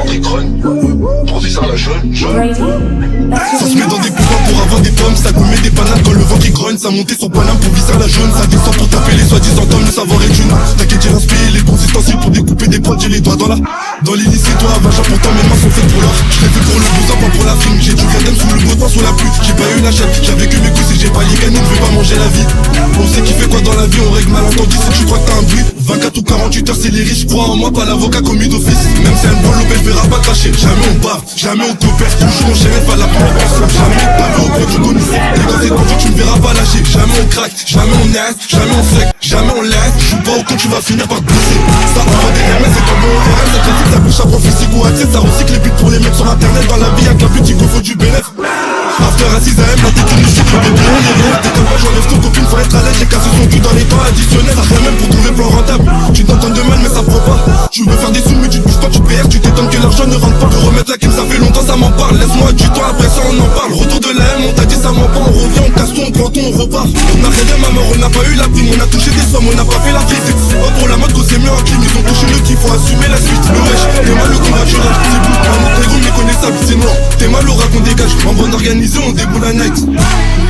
ventre il grogne. Professeur la jaune. Ça se met dans des coupons pour avoir des pommes. Ça gommait des bananes quand le vent qui grogne. Ça montait son paname pour viser la jaune. Ça descend pour taper les soi-disant hommes. Le savoir est une. T'inquiète, j'ai l'inspiré les bons ustensiles pour découper des potes. J'ai les doigts dans l'hélice et toi vagin. Pourtant mes mains sont faites pour l'or. Je l'ai fait pour le bousin, pas pour la frime. J'ai du cadem sous le beau temps, sous la pluie. J'ai pas eu la chatte, j'avais que mes coups. Si j'ai pas les canines, je vais pas manger la vie. On sait qui fait quoi dans la vie, on règle malentendu. Si tu crois que t'as un bruit 24 ou 48 heures c'est les riches. Crois en moi, pas l'avocat commis d'office. Même si elle me prend l'opé, je verrai pas cracher. Jamais on bave, jamais on coopère. Toujours on chérif à la première personne. Jamais t'as vu auprès du commissaire. Et quand c'est tendu, tu me verras pas lâcher. Jamais on craque, jamais on naisse, jamais on sec, jamais on laisse. Joue pas au con, tu vas finir par te blesser. Ça envoie des RMS, c'est comme mon RM. Ça classique, ça bouge à profit, physique ou accès. Ça recycle les buts pour les mecs sur internet. Dans la vie, y'a que la petite qu'il faut du bénéf. After à 6 AM, la tête est musique, le bébé on est rien. T'es comme moi, j'enlève ton copine, faut être à l'aise. J'ai cassé son cul dans les temps additionnels. Ça rien même pour trouver plan rentable. Tu t'entends de mal, mais ça prend pas. Tu veux faire des sous, mais tu te bouges pas, tu te PR. Tu t'étonnes que l'argent ne rentre pas. De remettre la game, ça fait longtemps, ça m'en parle. Laisse-moi du temps, après ça on en parle. Retour de la haine, on t'a dit ça m'en pas. On revient, on casse tout, on prend tout, on repart. On a rêvé ma mort, on n'a pas eu la prime. On a touché des sommes, on n'a pas fait la physique. Oh, pour la mode, qu'on s'est mieux en clim. Ils ont touché le kiff, faut assumer la suite. Le wesh, t'es mal au combat, tu rages. C'est bleu, un autre ego méconnaissable, c'est noir. T'es mal au rat qu'on dégage. En bande organisée, on déboule la night.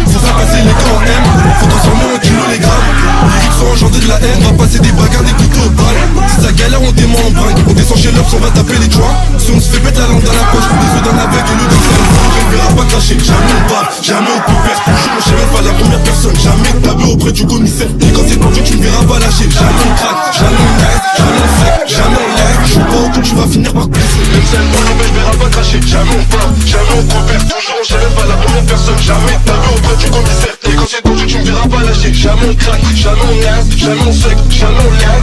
Faut faire passer les camps en M. Faut transformer en kilo les grammes. Les rips sont engendrés de la haine. On va passer des bagarres, des couteaux aux balles. Si ça galère, on dément en bringue. On descend chez l'Obs, on va taper les joints. Si on se fait mettre la langue dans la poche, des œufs dans la veille et le dos ça je ne verrai pas cracher. Jamais on bave, jamais on coopère. Toujours mon chérif à la première personne. Jamais tabé auprès du commissaire. Et quand c'est tendu, tu ne verras pas lâcher. Jamais on craque, jamais on aide, jamais on sec, jamais on lève. Joue pas au con, tu vas finir par te blesser. Même si elle prend je verrai pas cracher. Jamais on bave, jamais on coopère. Toujours mon chérif à la première personne. Jamais tabé auprès du commissaire. Et quand c'est tendu, tu ne verras pas lâcher. Jamais on craque, jamais on aide, jamais on sec, jamais on lève.